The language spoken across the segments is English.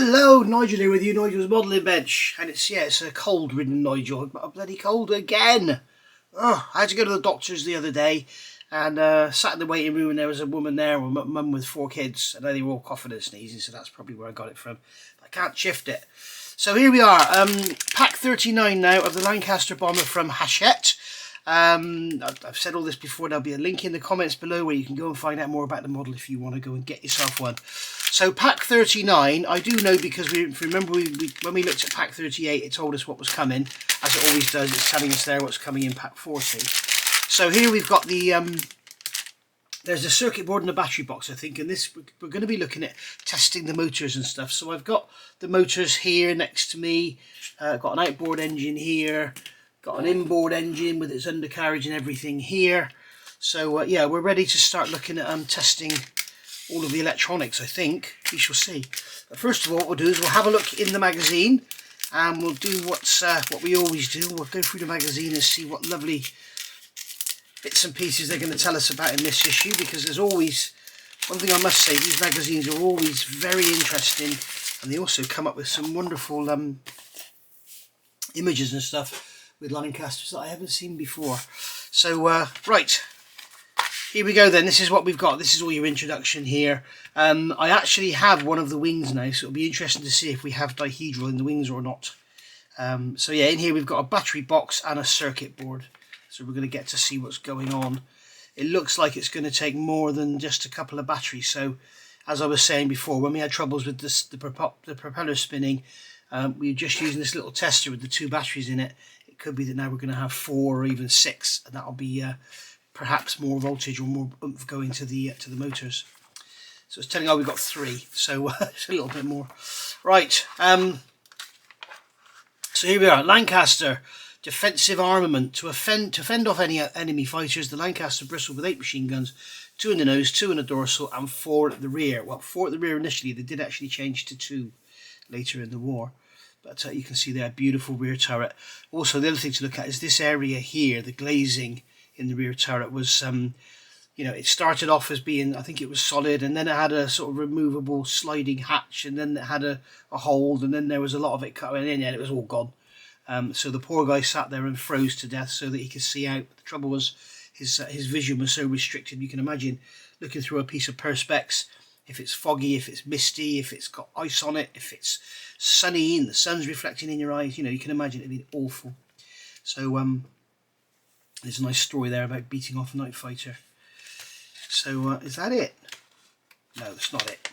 Hello, Nigel here with you, Nigel's Modelling Bench. And it's a cold-ridden Nigel. I've got a bloody cold again. Oh, I had to go to the doctor's the other day and sat in the waiting room, and there was a woman there, with mum with 4 kids, and they were all coughing and sneezing, so that's probably where I got it from. I can't shift it. So here we are, pack 39 now of the Lancaster bomber from Hachette. I've said all this before. There'll be a link in the comments below where you can go and find out more about the model if you want to go and get yourself one. So pack 39, I do know, because remember when we looked at pack 38, it told us what was coming, as it always does. It's telling us there what's coming in pack 40. So here we've got the there's a circuit board and a battery box, I think, and this we're going to be looking at testing the motors and stuff. So I've got the motors here next to me. Got an outboard engine here. Got an inboard engine with its undercarriage and everything here. So yeah, we're ready to start looking at testing all of the electronics, I think. We shall see. But first of all, what we'll do is we'll have a look in the magazine, and we'll do what we always do. We'll go through the magazine and see what lovely bits and pieces they're going to tell us about in this issue, because there's always, one thing I must say, these magazines are always very interesting, and they also come up with some wonderful images and stuff with Lancasters that I haven't seen before. So right, here we go then. This is what we've got. This is all your introduction here. I actually have one of the wings now, so it'll be interesting to see if we have dihedral in the wings or not. So yeah, in here we've got a battery box and a circuit board. So we're going to get to see what's going on. It looks like it's going to take more than just a couple of batteries. So as I was saying before, when we had troubles with this, the propeller spinning, we were just using this little tester with the 2 batteries in it. It could be that now we're going to have 4 or even 6, and that'll be perhaps more voltage or more oomph going to the motors. So it's telling we've got 3, so it's a little bit more. Right, so here we are, Lancaster. Defensive armament. To fend off any enemy fighters, the Lancaster bristled with 8 machine guns, 2 in the nose, 2 in the dorsal, and 4 at the rear. Well, 4 at the rear initially. They did actually change to 2 later in the war. But you can see there, beautiful rear turret. Also, the other thing to look at is this area here. The glazing in the rear turret was, you know, it started off as being, I think it was solid, and then it had a sort of removable sliding hatch, and then it had a hold, and then there was a lot of it coming in, and it was all gone. So the poor guy sat there and froze to death so that he could see out. The trouble was his vision was so restricted. You can imagine looking through a piece of perspex, if it's foggy, if it's misty, if it's got ice on it, if it's sunny and the sun's reflecting in your eyes, you know, you can imagine it'd be awful. So there's a nice story there about beating off a night fighter. So is that it? No, that's not it.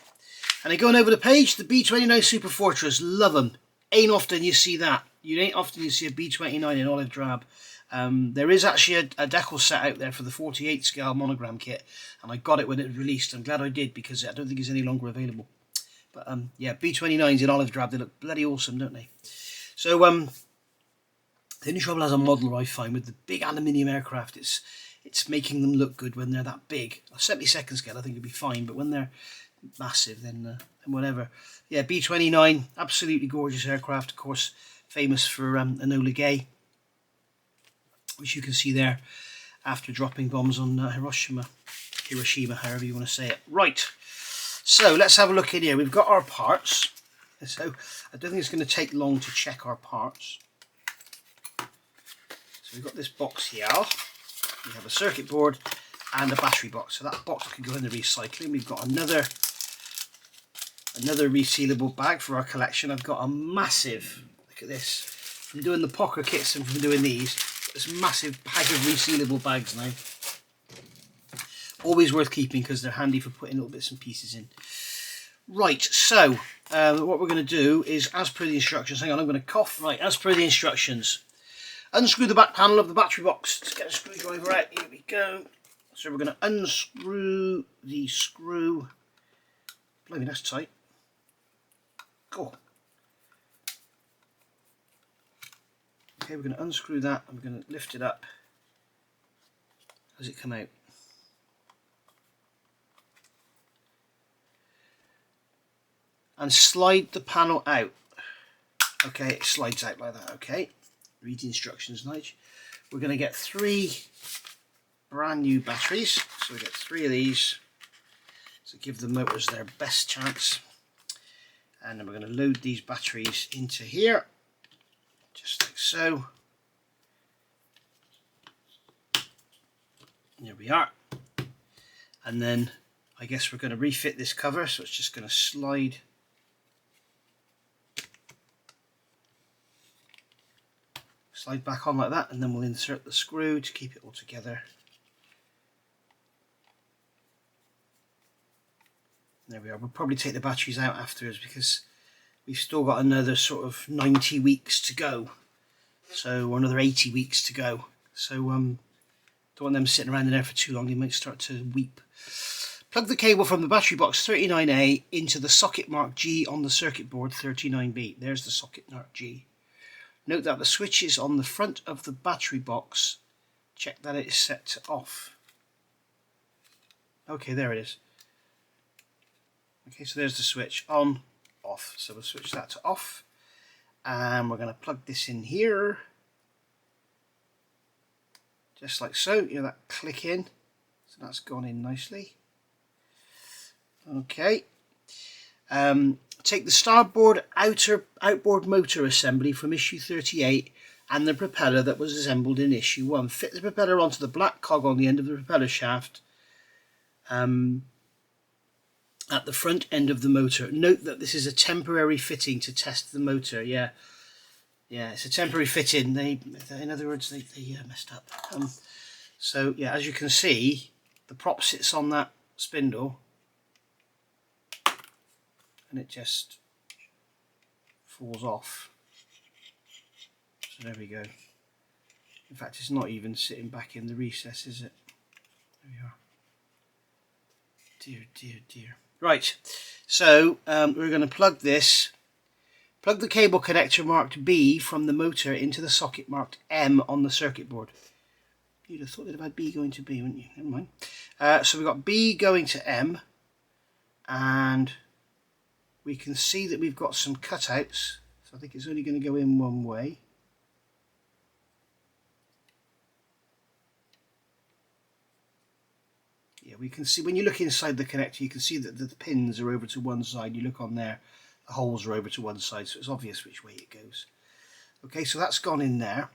And then going over the page, the B.III Super Fortress, love them. Ain't often you see that. You ain't often you see a B.III in olive drab. There is actually a decal set out there for the 48 scale monogram kit, and I got it when it was released. I'm glad I did, because I don't think it's any longer available. But yeah, B.III s in olive drab, they look bloody awesome, don't they? So the only trouble as a modeler I find with the big aluminium aircraft, it's making them look good when they're that big. A 72nd scale I think it'd be fine, but when they're massive, then whatever. Yeah, B.III, absolutely gorgeous aircraft, of course, famous for Enola Gay, which you can see there after dropping bombs on Hiroshima, however you want to say it. Right, so let's have a look in here. We've got our parts. So I don't think it's going to take long to check our parts. So we've got this box here. We have a circuit board and a battery box. So that box can go in the recycling. We've got another resealable bag for our collection. I've got a massive, look at this, from doing the poker kits and from doing these, this massive bag of resealable bags now. Always worth keeping because they're handy for putting little bits and pieces in. Right, so what we're going to do is, as per the instructions, hang on, I'm going to cough. Right, as per the instructions, unscrew the back panel of the battery box. Let's get a screwdriver out. Here we go. So we're going to unscrew the screw. Blimey, that's tight. Cool. Okay, we're going to unscrew that, and we're going to lift it up. How does it come out? And slide the panel out. Okay, it slides out like that. Okay, read the instructions, Nige. We're going to get 3 brand new batteries. So we get 3 of these to give the motors their best chance. And then we're going to load these batteries into here, just like so. There we are. And then I guess we're going to refit this cover, so it's just going to slide back on like that, and then we'll insert the screw to keep it all together. There we are. We'll probably take the batteries out afterwards because we've still got another sort of 90 weeks to go, so or another 80 weeks to go. So don't want them sitting around in there for too long, they might start to weep. Plug the cable from the battery box 39A into the socket marked G on the circuit board 39B. There's the socket marked G. Note that the switch is on the front of the battery box. Check that it is set to off. Okay, there it is. Okay, so there's the switch, on, off. So we'll switch that to off. And we're going to plug this in here. Just like so, you know, that click in. So that's gone in nicely. Okay. Take the starboard outboard motor assembly from issue 38 and the propeller that was assembled in issue 1. Fit the propeller onto the black cog on the end of the propeller shaft at the front end of the motor. Note that this is a temporary fitting to test the motor. Yeah, it's a temporary fitting. In other words, they messed up. So yeah, as you can see, the prop sits on that spindle and it just falls off. So there we go. In fact, it's not even sitting back in the recess, is it? There we are. Dear, dear, dear. Right, so we're going to plug the cable connector marked B from the motor into the socket marked M on the circuit board. You'd have thought they'd have had B going to B, wouldn't you? Never mind. So we've got B going to M, and we can see that we've got some cutouts. So I think it's only going to go in one way. Yeah, we can see when you look inside the connector, you can see that the pins are over to one side. You look on there, the holes are over to one side, so it's obvious which way it goes. Okay, so that's gone in there.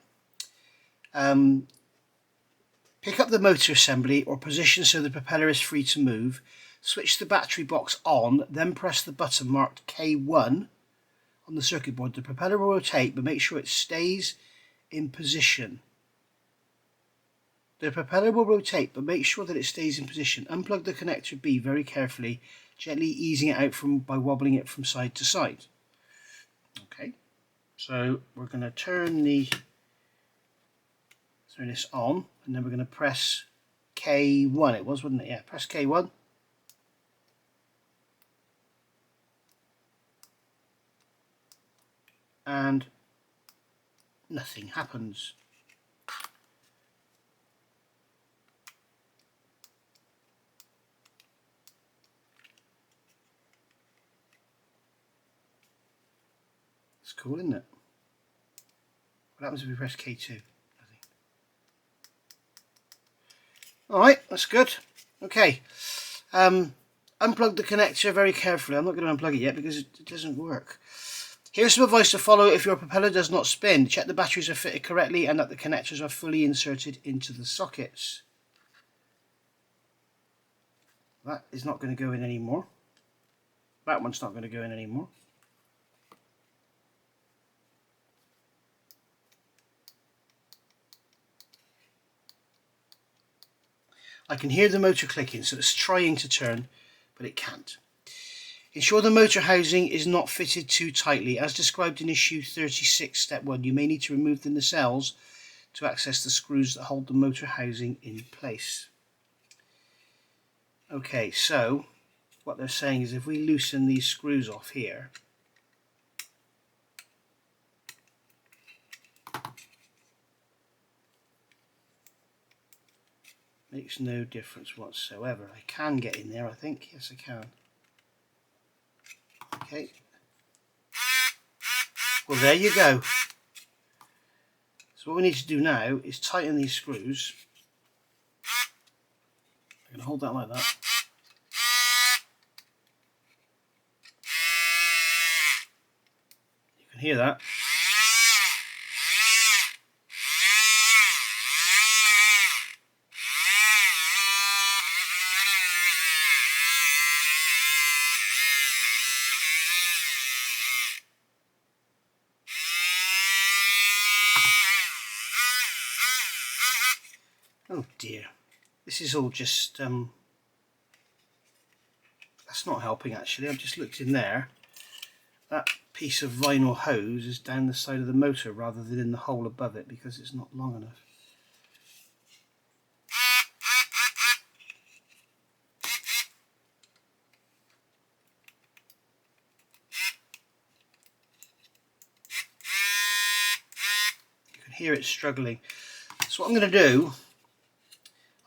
Pick up the motor assembly or position so the propeller is free to move. Switch the battery box on, then press the button marked K1 on the circuit board. The propeller will rotate, but make sure it stays in position. The propeller will rotate, but make sure that it stays in position. Unplug the connector B very carefully, gently easing it out by wobbling it from side to side. Okay, so we're going to turn this on, and then we're going to press K1. It was, wasn't it? Yeah, press K1. And nothing happens. It's cool, isn't it? What happens if we press K2? Alright, that's good. Okay. Unplug the connector very carefully. I'm not going to unplug it yet because it doesn't work. Here's some advice to follow if your propeller does not spin. Check the batteries are fitted correctly and that the connectors are fully inserted into the sockets. That is not going to go in anymore. That one's not going to go in anymore. I can hear the motor clicking, so it's trying to turn, but it can't. Ensure the motor housing is not fitted too tightly. As described in issue 36, step 1, you may need to remove the nacelles to access the screws that hold the motor housing in place. Okay, so what they're saying is if we loosen these screws off here, makes no difference whatsoever. I can get in there, I think. Yes, I can. Okay. Well, there you go. So what we need to do now is tighten these screws. I'm going to hold that like that. hear that. Oh dear, this is all just, that's not helping actually. I've just looked in there. That piece of vinyl hose is down the side of the motor rather than in the hole above it because it's not long enough. You can hear it struggling. So what I'm going to do,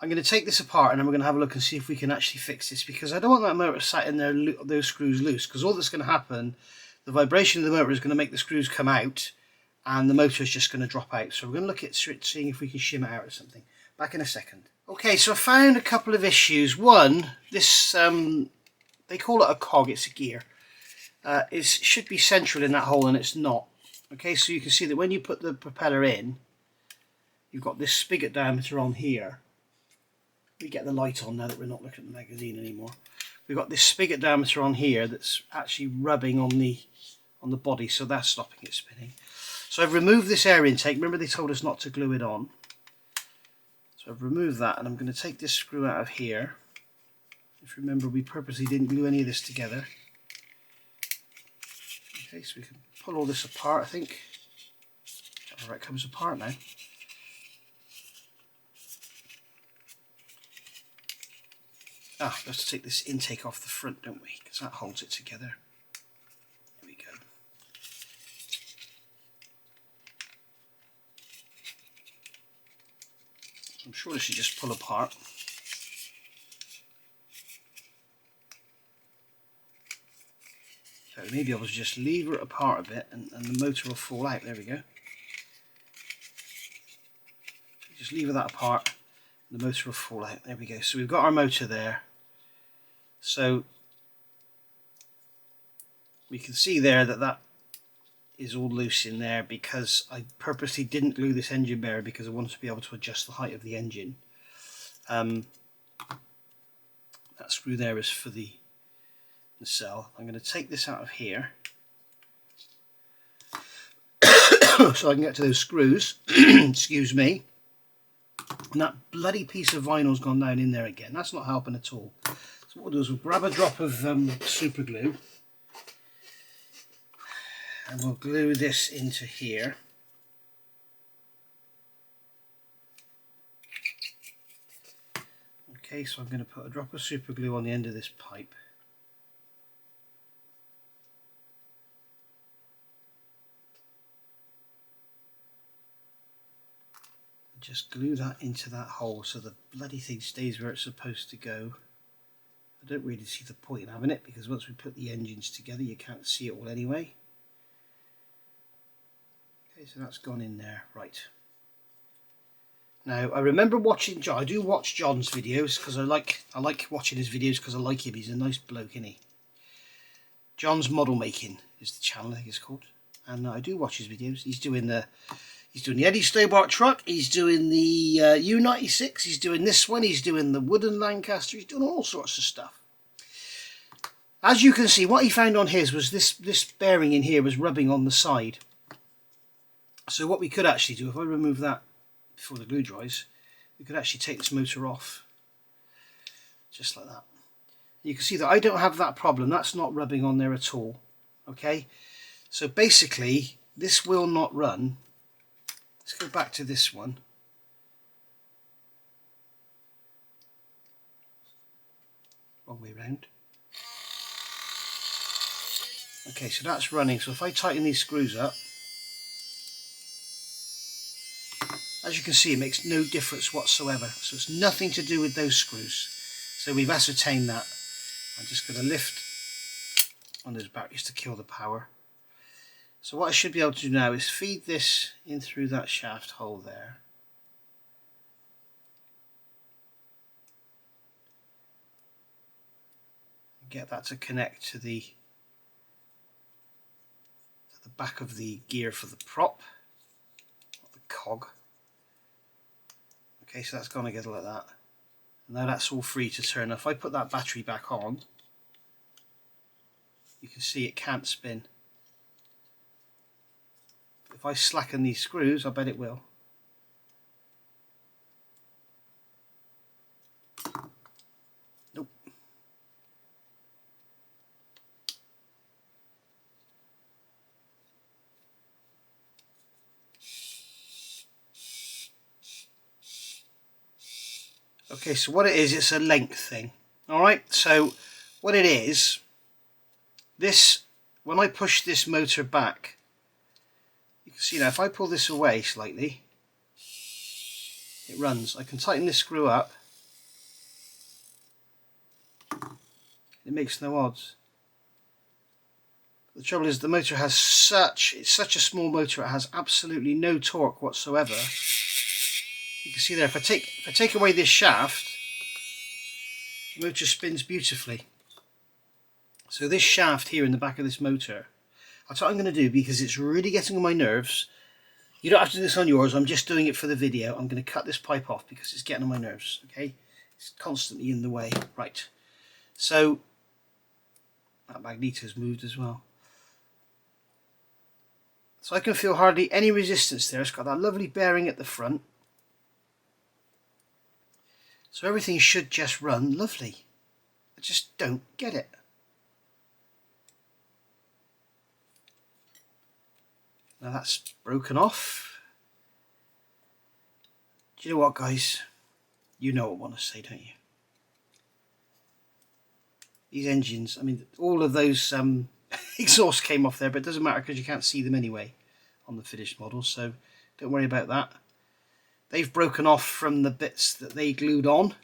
I'm going to take this apart and then we're going to have a look and see if we can actually fix this, because I don't want that motor sat in there, those screws loose, because all that's going to happen, the vibration of the motor is going to make the screws come out and the motor is just going to drop out. So we're going to look at seeing if we can shim it out or something. Back in a second. Okay, so I found a couple of issues. One, this, they call it a cog, it's a gear. It should be central in that hole and it's not. Okay, so you can see that when you put the propeller in, you've got this spigot diameter on here. We get the light on now that we're not looking at the magazine anymore. We've got this spigot diameter on here that's actually rubbing on the body, so that's stopping it spinning. So I've removed this air intake. Remember they told us not to glue it on. So I've removed that and I'm going to take this screw out of here. If you remember, we purposely didn't glue any of this together. Okay, so we can pull all this apart, I think. Alright, it comes apart now. Ah, we have to take this intake off the front, don't we? Because that holds it together. There we go. So I'm sure this should just pull apart. So maybe I will just lever it apart a bit and the motor will fall out. There we go. Just lever that apart and the motor will fall out. There we go. So we've got our motor there. So we can see there that that is all loose in there because I purposely didn't glue this engine bearer because I wanted to be able to adjust the height of the engine. That screw there is for the cell. I'm going to take this out of here so I can get to those screws. Excuse me. And that bloody piece of vinyl's gone down in there again. That's not helping at all. So what we'll do is we'll grab a drop of super glue and we'll glue this into here. Okay, so I'm going to put a drop of super glue on the end of this pipe. Just glue that into that hole so the bloody thing stays where it's supposed to go. I don't really see the point in having it because once we put the engines together you can't see it all anyway. Okay, so that's gone in there, right. Now I remember watching John. I do watch John's videos because I like watching his videos because I like him. He's a nice bloke, isn't he? John's Model Making is the channel, I think it's called, and I do watch his videos. He's doing the Eddie Stobart truck, he's doing the U96, he's doing this one, he's doing the wooden Lancaster, he's doing all sorts of stuff. As you can see, what he found on his was this bearing in here was rubbing on the side. So what we could actually do, if I remove that before the glue dries, we could actually take this motor off, just like that. You can see that I don't have that problem, that's not rubbing on there at all. Okay, so basically this will not run. Let's go back to this one. Wrong way round. Okay, so that's running. So if I tighten these screws up, as you can see, it makes no difference whatsoever. So it's nothing to do with those screws. So we've ascertained that. I'm just going to lift one of those batteries to kill the power. So what I should be able to do now is feed this in through that shaft hole there. Get that to connect to the the back of the gear for the prop, the cog. Okay, so that's gone together like that. Now that's all free to turn. If I put that battery back on, you can see it can't spin. If I slacken these screws, I bet it will. Nope. Okay, so what it is, it's a length thing. Alright, so what it is, this, when I push this motor back, you can see now if I pull this away slightly, it runs. I can tighten this screw up. It makes no odds. The trouble is the motor has it's such a small motor, it has absolutely no torque whatsoever. You can see there, if I take away this shaft, the motor spins beautifully. So this shaft here in the back of this motor, that's what I'm going to do because it's really getting on my nerves. You don't have to do this on yours, I'm just doing it for the video. I'm going to cut this pipe off because it's getting on my nerves, okay? It's constantly in the way. Right, so that magneto's moved as well. So I can feel hardly any resistance there. It's got that lovely bearing at the front. So everything should just run lovely. I just don't get it. Now that's broken off. Do you know what, guys? You know what I want to say, don't you? These engines, I mean, all of those exhausts came off there, but it doesn't matter because you can't see them anyway on the finished model, so don't worry about that. They've broken off from the bits that they glued on.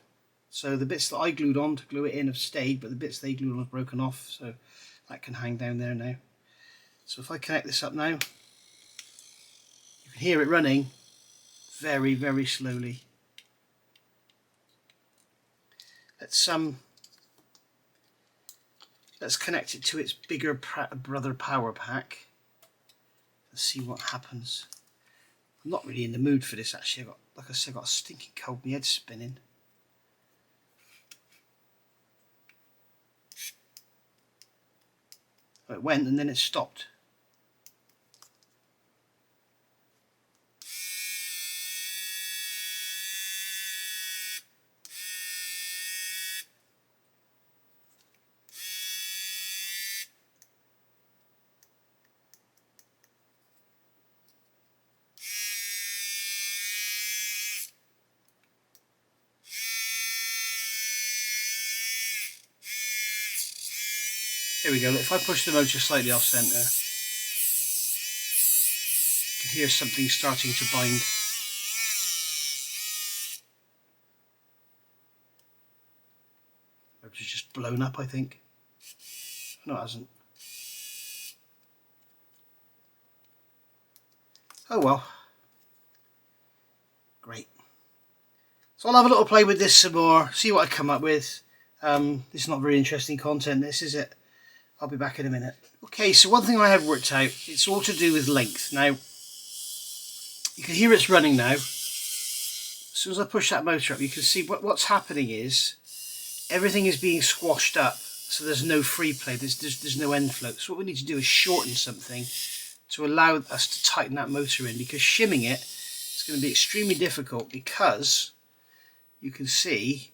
So the bits that I glued on to glue it in have stayed, but the bits they glued on have broken off, so that can hang down there now. So if I connect this up now, you can hear it running very, very slowly. Let's connect it to its bigger brother power pack and see what happens. I'm not really in the mood for this actually. Like I said, I got a stinking cold, my head's spinning. Oh, it went and then it stopped. Here we go. Look, if I push the motor slightly off centre, you can hear something starting to bind. Motor's just blown up, I think. No, it hasn't. Oh well. Great. So I'll have a little play with this some more, see what I come up with. This is not very interesting content, this, is it? I'll be back in a minute. Okay, so one thing I have worked out, it's all to do with length. Now, you can hear it's running now. As soon as I push that motor up, you can see what's happening is everything is being squashed up, so there's no free play, there's no end float. So what we need to do is shorten something to allow us to tighten that motor in, because shimming it is going to be extremely difficult because you can see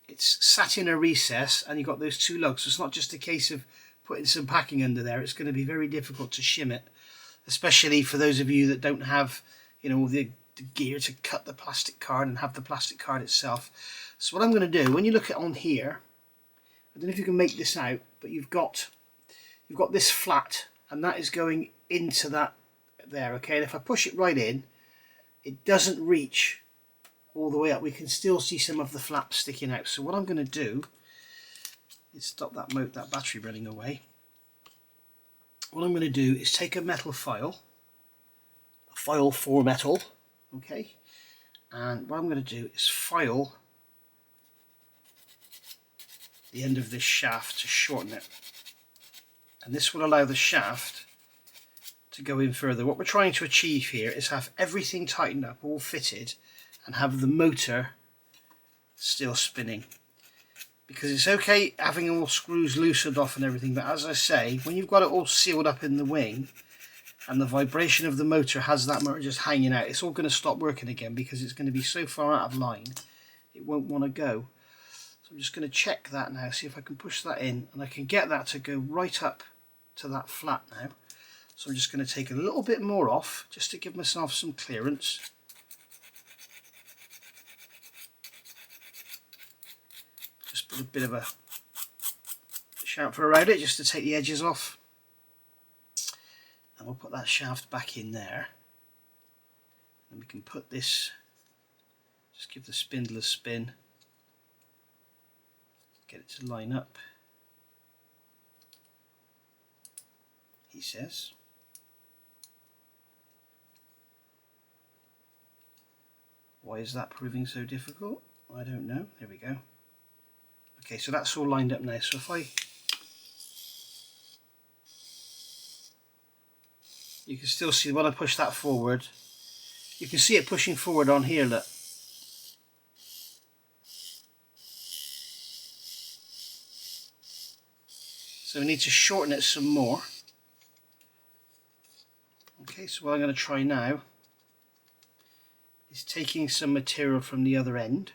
it's sat in a recess and you've got those two lugs. So it's not just a case of putting some packing under there. It's going to be very difficult to shim it, especially for those of you that don't have, you know, the gear to cut the plastic card and have the plastic card itself. So what I'm going to do, when you look at on here, I don't know if you can make this out, but you've got this flat, and that is going into that there. Okay, and if I push it right in, it doesn't reach all the way up. We can still see some of the flaps sticking out. So what I'm going to do is stop that battery running away. What I'm going to do is take a metal file, a file for metal, okay, and what I'm going to do is file the end of this shaft to shorten it, and this will allow the shaft to to go in further. What we're trying to achieve here is have everything tightened up, all fitted, and have the motor still spinning. Because it's okay having all screws loosened off and everything, but as I say, when you've got it all sealed up in the wing and the vibration of the motor has that motor just hanging out, it's all going to stop working again because it's going to be so far out of line it won't want to go. So I'm just going to check that now, see if I can push that in, and I can get that to go right up to that flat now. So I'm just going to take a little bit more off just to give myself some clearance. Just put a bit of a chamfer around it just to take the edges off. And we'll put that shaft back in there. And we can put this, just give the spindle a spin. Get it to line up, he says. Why is that proving so difficult? I don't know. There we go. Okay, so that's all lined up now. So if you can still see when I push that forward, you can see it pushing forward on here, look. So we need to shorten it some more. Okay, so what I'm going to try now is taking some material from the other end.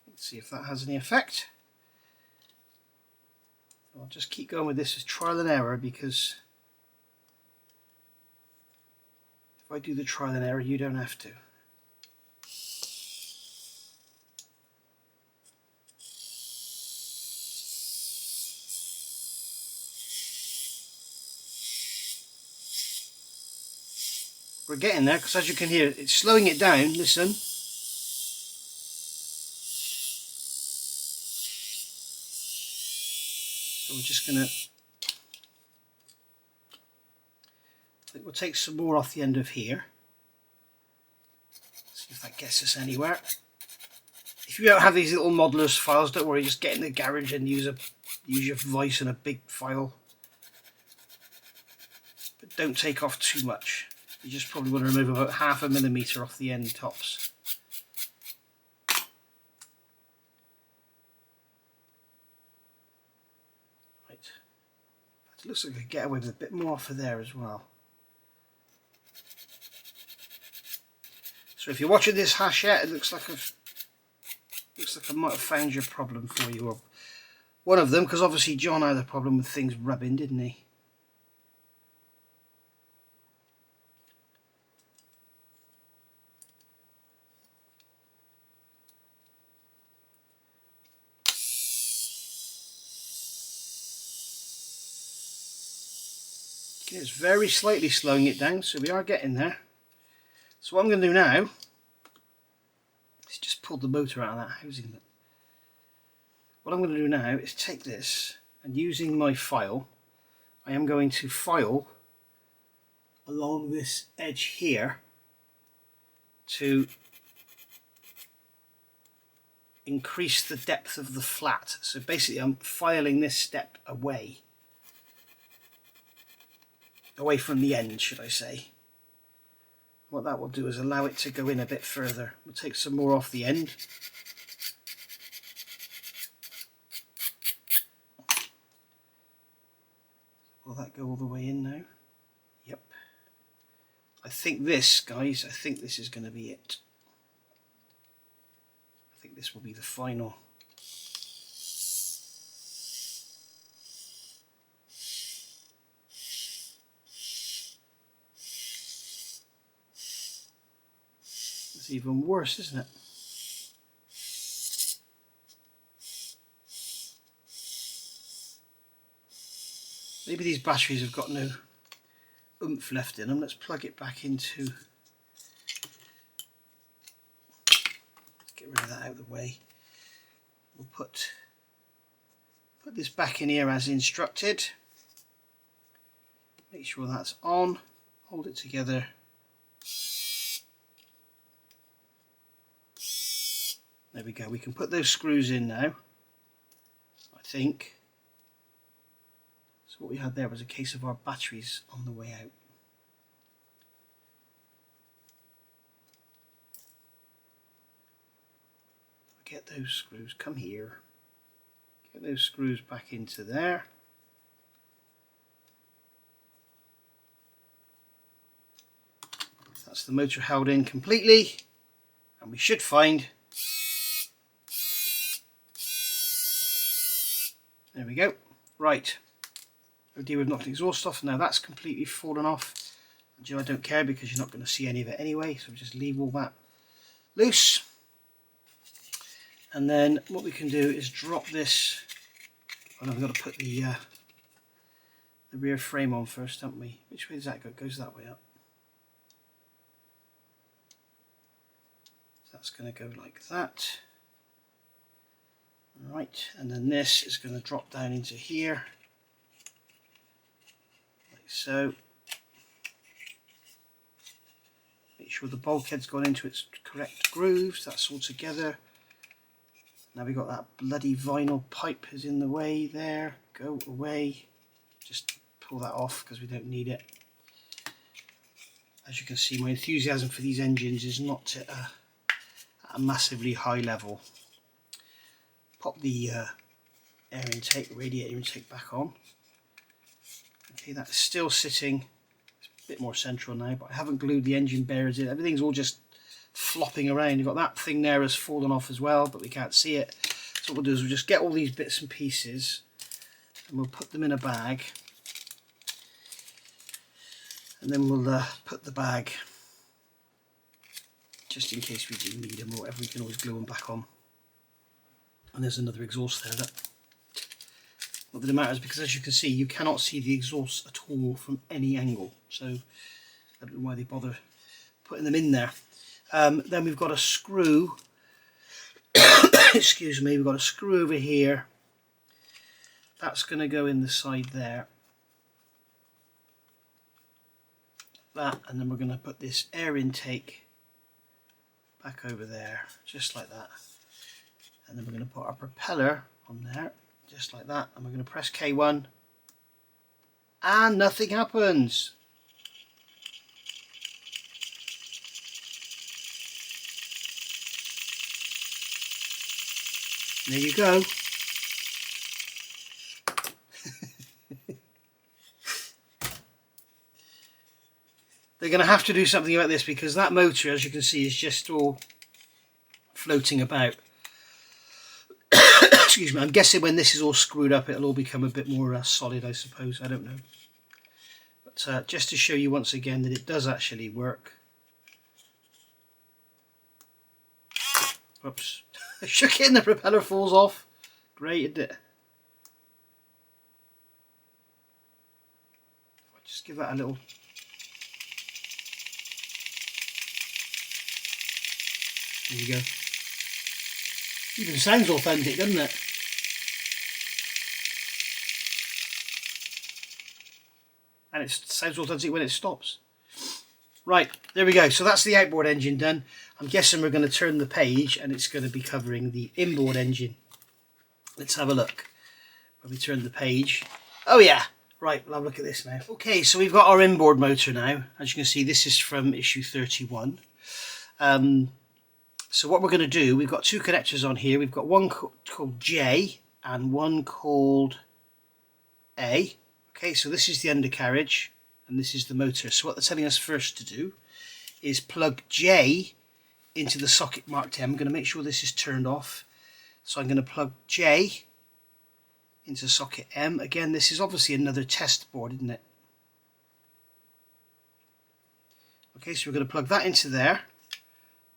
Let's see if that has any effect. I'll just keep going with this as trial and error, because if I do the trial and error, you don't have to. We're getting there, because as you can hear, it's slowing it down. Listen. So we're just going to, I think we'll take some more off the end of here. See if that gets us anywhere. If you don't have these little modelers files, don't worry, just get in the garage and use your vice and a big file. But don't take off too much. You just probably want to remove about 0.5 millimeter off the end tops. Right. It looks like I could get away with a bit more off of there as well. So if you're watching this Hachette, it looks like I might have found your problem for you, or one of them, because obviously John had a problem with things rubbing, didn't he? Okay, it's very slightly slowing it down, so we are getting there. So what I'm going to do now is just pull the motor out of that housing. What I'm going to do now is take this, and using my file, I am going to file along this edge here to increase the depth of the flat. So basically I'm filing this step away from the end, should I say. What that will do is allow it to go in a bit further. We'll take some more off the end. Will that go all the way in now? Yep. I think this, guys, I think this is going to be it. I think this will be the final. It's even worse, isn't it? Maybe these batteries have got no oomph left in them. Let's plug it back into. Let's get rid of that out of the way. We'll put this back in here as instructed. Make sure that's on. Hold it together. There we go. We can put those screws in now, I think. So what we had there was a case of our batteries on the way out. Get those screws, come here. Get those screws back into there. That's the motor held in completely, and we should find, there we go. Right, we'll deal with knocking the exhaust off. Now that's completely fallen off. I don't care because you're not going to see any of it anyway, so just leave all that loose. And then what we can do is drop this. Oh no, we've got to put the rear frame on first, haven't we? Which way does that go? It goes that way up. So that's going to go like that. Right, and then this is going to drop down into here, like so. Make sure the bulkhead's gone into its correct grooves. That's all together. Now we've got that bloody vinyl pipe is in the way there. Go away. Just pull that off because we don't need it. As you can see, my enthusiasm for these engines is not at a massively high level. Pop the air intake, radiator intake back on. Okay, that's still sitting. It's a bit more central now, but I haven't glued the engine bearings in. Everything's all just flopping around. You've got that thing there has fallen off as well, but we can't see it. So what we'll do is we'll just get all these bits and pieces and we'll put them in a bag, and then we'll put the bag, just in case we do need them or whatever, we can always glue them back on. And there's another exhaust there. Not that it matters, because as you can see, you cannot see the exhaust at all from any angle, so I don't know why they bother putting them in there. Then we've got a screw, excuse me, we've got a screw over here. That's going to go in the side there. That, and then we're going to put this air intake back over there, just like that. And then we're going to put our propeller on there, just like that. And we're going to press K1, and nothing happens. There you go. They're going to have to do something about this, because that motor, as you can see, is just all floating about. Excuse me, I'm guessing when this is all screwed up it'll all become a bit more solid, I suppose, I don't know. But just to show you once again that it does actually work. Whoops. I shook it and the propeller falls off. Great, isn't it? Just give that a little... There you go. Even sounds authentic, doesn't it? And it sounds authentic when it stops. Right, there we go. So that's the outboard engine done. I'm guessing we're going to turn the page and it's going to be covering the inboard engine. Let's have a look. When we turn the page. Oh yeah, right, we'll have a look at this now. Okay, so we've got our inboard motor now. As you can see, this is from issue 31. So what we're going to do, we've got two connectors on here. We've got one called J and one called A. Okay, so this is the undercarriage and this is the motor. So what they're telling us first to do is plug J into the socket marked M. I'm going to make sure this is turned off. So I'm going to plug J into socket M. Again, this is obviously another test board, isn't it? Okay, so we're going to plug that into there.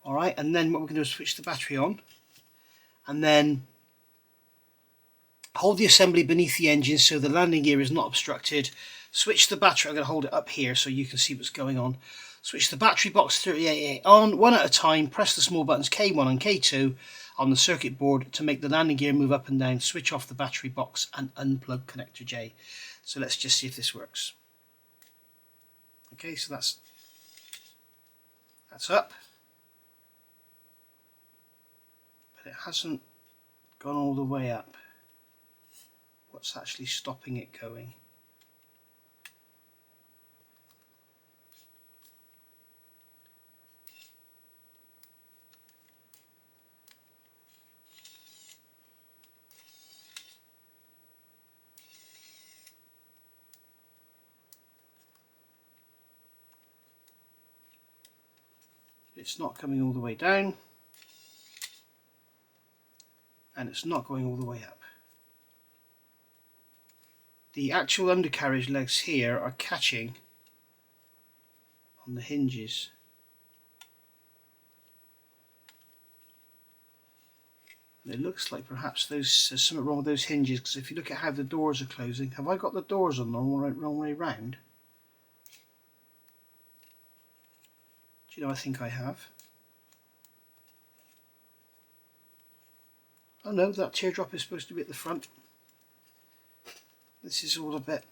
Alright, and then what we're going to do is switch the battery on. And then hold the assembly beneath the engine so the landing gear is not obstructed. Switch the battery, I'm going to hold it up here so you can see what's going on. Switch the battery box 38A on, one at a time. Press the small buttons K1 and K2 on the circuit board to make the landing gear move up and down. Switch off the battery box and unplug connector J. So let's just see if this works. Okay, so that's up. but it hasn't gone all the way up. What's actually stopping it going? It's not coming all the way down, and it's not going all the way up. The actual undercarriage legs here are catching on the hinges. And it looks like perhaps there's something wrong with those hinges, because if you look at how the doors are closing, have I got the doors on the wrong way round? Do you know, I think I have. Oh no, that teardrop is supposed to be at the front. This is all a bit...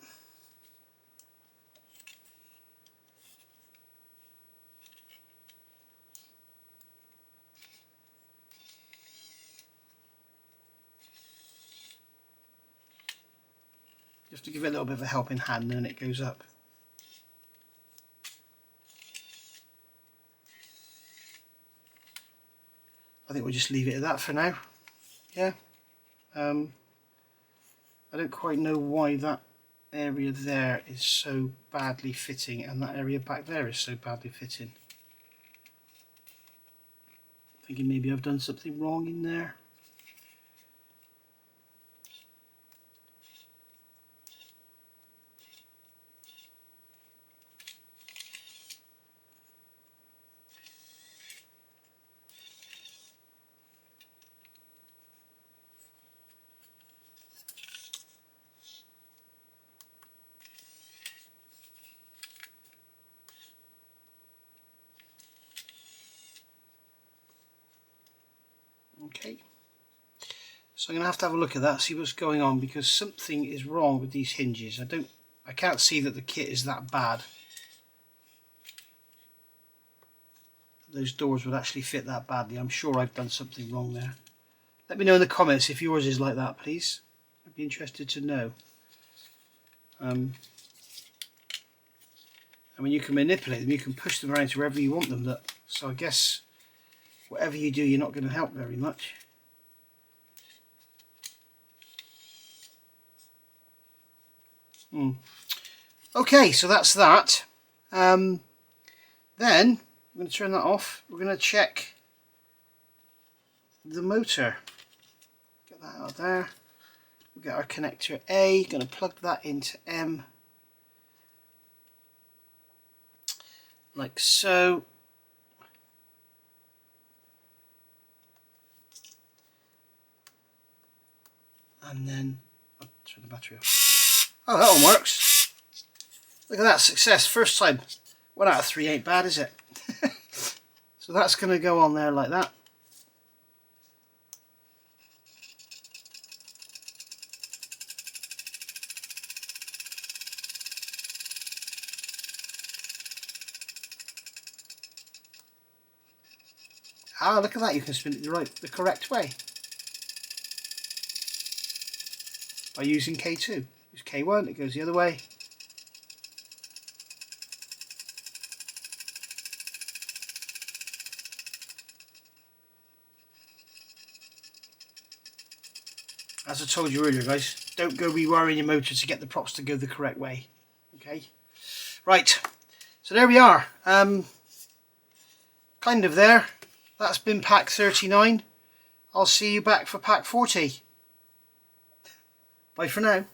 You have to give it a little bit of a helping hand and then it goes up. I think we'll just leave it at that for now. Yeah. I don't quite know why that area there is so badly fitting and that area back there is so badly fitting. Thinking maybe I've done something wrong in there. Okay, so I'm going to have a look at that, see what's going on, because something is wrong with these hinges. I can't see that the kit is that bad. Those doors would actually fit that badly. I'm sure I've done something wrong there. Let me know in the comments if yours is like that, please. I'd be interested to know. I mean, you can manipulate them, you can push them around to wherever you want them. So I guess whatever you do, you're not going to help very much. Okay, so that's that. Then I'm going to turn that off. We're going to check the motor. Get that out of there. We'll get our connector A. Going to plug that into M, like so. And then I'll turn the battery off. Oh, that one works. Look at that, success, first time. 1 out of 3 ain't bad, is it? So that's going to go on there like that. Ah, look at that, you can spin it the correct way. By using K2. Use K1, it goes the other way. As I told you earlier, guys, don't go rewiring your motor to get the props to go the correct way. Okay? Right, so there we are. Kind of there. That's been pack 39. I'll see you back for pack 40. Bye for now.